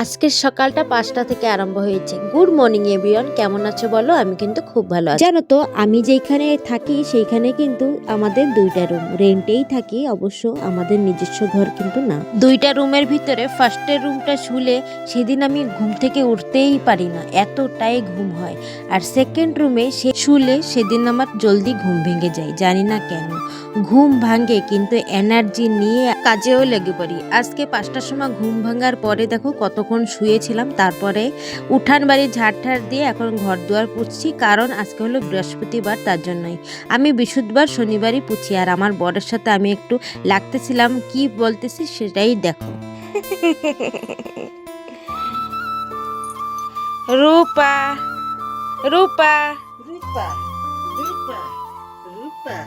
আজকের সকালটা 5টা থেকে আরম্ভ হয়েছে। গুড মর্নিং এভরিওয়ান, কেমন আছো বলো? আমি কিন্তু খুব ভালো আছি। জানো তো, আমি যেখানে থাকি সেইখানে কিন্তু আমাদের 2টা রুম, রেন্টেই থাকি অবশ্য, আমাদের নিজস্ব ঘর কিন্তু না। 2টা রুমের ভিতরে ফার্স্টের রুমটা শুলে সেদিন আমি ঘুম থেকে উঠতেই পারি না, এতটাই ঘুম হয়। আর সেকেন্ড রুমে শুলে সেদিন আমার জলদি ঘুম ভেঙে যায়, জানি না কেন। ঘুম ভাঙে কিন্তু এনার্জি নিয়ে কাজেও লেগে পড়ি। আজকে 5টার সময় ঘুম ভাঙার পরে দেখো কতক্ষণ শুয়েছিলাম, তারপরে উঠান বাড়ি ঝাড় দিয়ে এখন ঘর দুয়ার পুছছি, কারণ আজকে হলো বৃহস্পতিবার, তার জন্যই। আমি বৃহস্পতিবার শনিবারই পুছি। আর আমার বরের সাথে আমি একটু লাগতেছিলাম, কি বলতেছি সেটাই দেখো। রূপা রূপা রূপা রূপা রূপা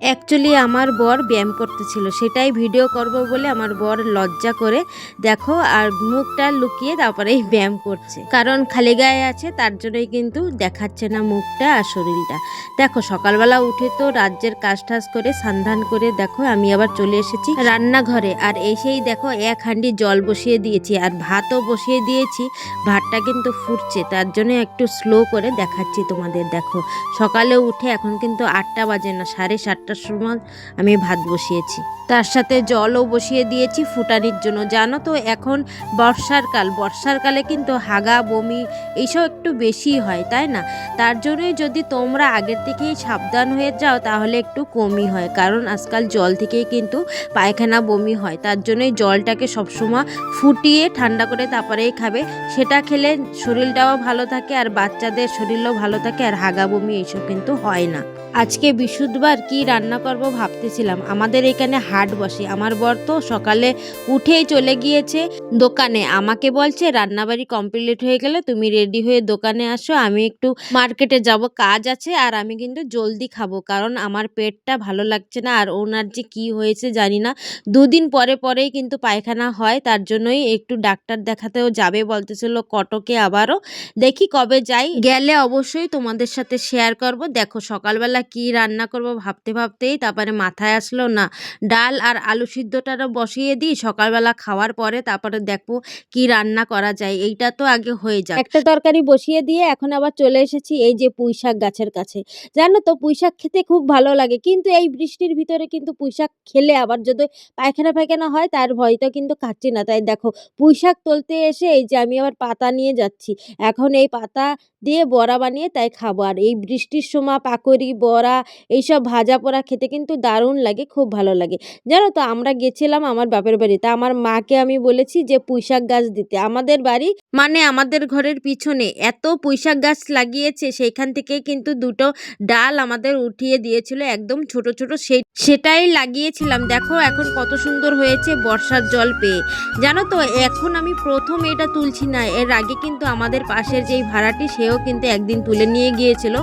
অ্যাকচুয়ালি আমার বর ব্যায়াম করতেছিল, সেটাই ভিডিও করব বলে আমার বর লজ্জা করে দেখো আর মুখটা লুকিয়ে তারপরে ব্যায়াম করছে, কারণ খালি গায়ে আছে, তার জন্যই কিন্তু দেখাচ্ছে না মুখটা আর শরীরটা। দেখো সকালবেলা উঠে তো রাজ্যের কাজ টাজ করে সান্ধান করে দেখো আমি আবার চলে এসেছি রান্নাঘরে। আর এসেই দেখো 1 হাঁড়ি জল বসিয়ে দিয়েছি আর ভাতও বসিয়ে দিয়েছি। ভাতটা কিন্তু ফুটছে, তার জন্য একটু স্লো করে দেখাচ্ছি তোমাদের। দেখো সকালে উঠে এখন কিন্তু 8টা বাজে না, 7:30টার সময় আমি ভাত বসিয়েছি, তার সাথে জলও বসিয়ে দিয়েছি ফুটানির জন্য। জানো তো এখন বর্ষার কালে কিন্তু হাগা বমি এইসব একটু বেশি হয়, তাই না? তার জন্যই যদি তোমরা আগের থেকেই সাবধান হয়ে যাও তাহলে একটু কমই হয়, কারণ আজকাল জল থেকেই কিন্তু পায়খানা বমি হয়। তার জন্যই জলটাকে সবসময় ফুটিয়ে ঠান্ডা করে তারপরেই খাবে, সেটা খেলে শরীরটাও ভালো থাকে আর বাচ্চাদের শরীরও ভালো থাকে আর হাগা বমি এইসব কিন্তু হয় না। আজকে বৃহস্পতিবার কি রান্না করব ভাবতেছিলাম। আমাদের এখানে হাট বসে, আমার বর তো সকালে উঠেই চলে গিয়েছে দোকানে, আমাকে বলছে রান্নাবাড়ি কমপ্লিট হয়ে গেলে তুমি রেডি হয়ে দোকানে আসো, আমি একটু মার্কেটে যাব, কাজ আছে। আর আমি কিন্তু জলদি খাবো, কারণ আমার পেটটা ভালো লাগছে না। আর ওনার যে কি হয়েছে জানি না, 2 দিন পরেই কিন্তু পায়খানা হয়, তার জন্যই একটু ডাক্তার দেখাতেও যাবে বলতেছিল কটকে। আবারও দেখি কবে যাই, গেলে অবশ্যই তোমাদের সাথে শেয়ার করব। দেখো সকালবেলা কি রান্না করব ভাবতেই তারপরে মাথায় আসলো না, ডাল আর আলু সিদ্ধটারও বসিয়ে দিই, সকালবেলা খাওয়ার পরে তারপরে দেখবো কি রান্না করা যায়, এইটা তো আগে হয়ে যায়। একটা তরকারি বসিয়ে দিয়ে এখন আবার চলে এসেছি এই যে পুঁইশাক গাছের কাছে। জানো তো পুঁইশাক খেতে খুব ভালো লাগে, কিন্তু এই বৃষ্টির ভিতরে কিন্তু পুঁইশাক খেলে আবার যদি পায়খানা হয় তার ভয়টা কিন্তু খাচ্ছি না। তাই দেখো পুঁইশাক তুলতে এসে এই যে আমি আবার পাতা নিয়ে যাচ্ছি, এখন এই পাতা দিয়ে বড়া বানিয়ে তাই খাবো। আর এই বৃষ্টির সময় পাকোড়ি বড়া এইসব ভাজা পোড়া খেতে কিন্তু দারুণ লাগে, খুব ভালো লাগে। জানো তো আমরা গেছিলাম আমার বাপের বাড়িতে, আমার মাকে আমি বলেছি যে পুঁইশাক গাছ দিতে। আমাদের বাড়ি মানে আমাদের ঘরের পিছনে এত পুঁইশাক গাছ লাগিয়েছে, সেইখান থেকে কিন্তু 2টো ডাল আমাদের উঠিয়ে দিয়েছিল একদম ছোট সেটাই লাগিয়েছিলাম। দেখো এখন কত সুন্দর হয়েছে বর্ষার জল পেয়ে। জানো তো এখন আমি প্রথম এটা তুলছি না, এর আগে কিন্তু আমাদের পাশের যেই ভাড়াটি সেও কিন্তু একদিন তুলে নিয়ে গিয়েছিল,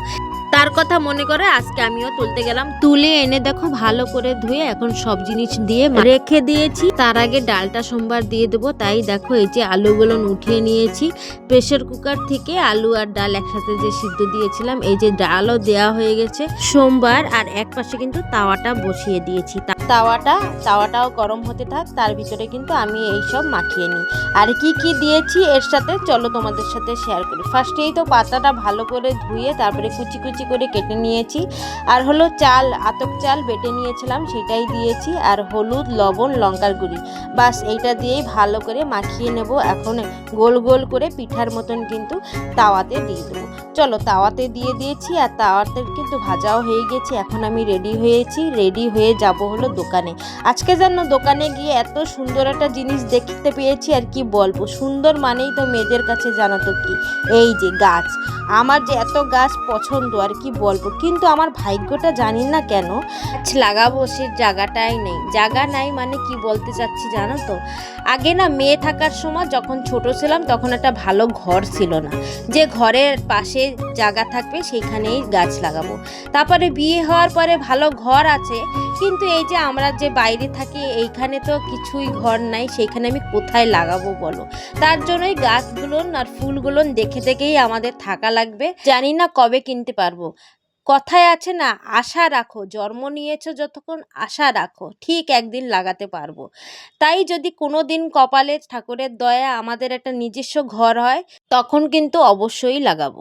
তার কথা মনে করে আজকে আমিও তুলতে গেলাম। তুলে এনে দেখো ভালো করে ধুয়ে এখন সব জিনিস দিয়ে রেখে দিয়েছি, তার আগে ডালটা সোমবার দিয়ে দেবো। তাই দেখো এই যে আলুগুলো উঠিয়ে নিয়েছি প্রেসার কুকার থেকে, আলু আর ডাল একসাথে যে সিদ্ধ দিয়েছিলাম, এই যে ডালও দেওয়া হয়ে গেছে সোমবার। আর এক পাশে কিন্তু তাওয়াটা বসিয়ে দিয়েছি, তাওয়াটাও গরম হতে থাক, তার ভিতরে কিন্তু আমি এইসব মাখিয়ে নিই। আর কি দিয়েছি এর সাথে চলো তোমাদের সাথে শেয়ার করি। ফার্স্টেই তো পাতাটা ভালো করে ধুয়ে তারপরে কুচি করে কেটে নিয়েছি, আর হলো চাল আতপ চাল বেটে নিয়েছিলাম সেটাই দিয়েছি, আর হলুদ লবণ লঙ্কার গুঁড়ি, বাস এইটা দিয়েই ভালো করে মাখিয়ে নেব। এখন গোল করে পিঠার মতন কিন্তু তাওয়াতে দিয়ে দেবো। চলো তাওয়াতে দিয়ে দিয়েছি আর তাওয়াতে কিন্তু ভাজাও হয়ে গেছে। এখন আমি রেডি হয়ে যাব হলো দোকানে। আজকে যেন দোকানে গিয়ে এত সুন্দর একটা জিনিস দেখতে পেয়েছি, আর কি বলবো, সুন্দর মানেই তো মেয়েদের কাছে জানো তো কি, এই যে গাছ। আমার যে এত গাছ পছন্দ আর কি বলবো, কিন্তু আমার ভাগ্যটা জানি না কেন গাছ লাগাবো সে জায়গা নাই মানে কি বলতে চাচ্ছি জানো তো, আগে না মেয়ে থাকার সময় যখন ছোট ছিলাম তখন একটা ভালো ঘর ছিল না, যে ঘরের পাশে জায়গা থাকবে সেইখানেই গাছ লাগাবো। তারপরে বিয়ে হওয়ার পরে ভালো ঘর আছে, কিন্তু এই যে আমরা যে বাইরে থাকি এইখানে তো কিছুই ঘর নাই, সেইখানে আমি কোথায় লাগাবো বলো? তার জন্যই গাছগুলো আর ফুলগুলো দেখেই আমাদের থাকা লাগবে, জানি না কবে কিনতে পারবো। কথায় আছে না, আশা রাখো, জন্ম নিয়েছো যতক্ষণ আশা রাখো, ঠিক একদিন লাগাতে পারবো। তাই যদি কোনো দিন কপালে ঠাকুরের দয়া আমাদের একটা নিজস্ব ঘর হয়, তখন কিন্তু অবশ্যই লাগাবো।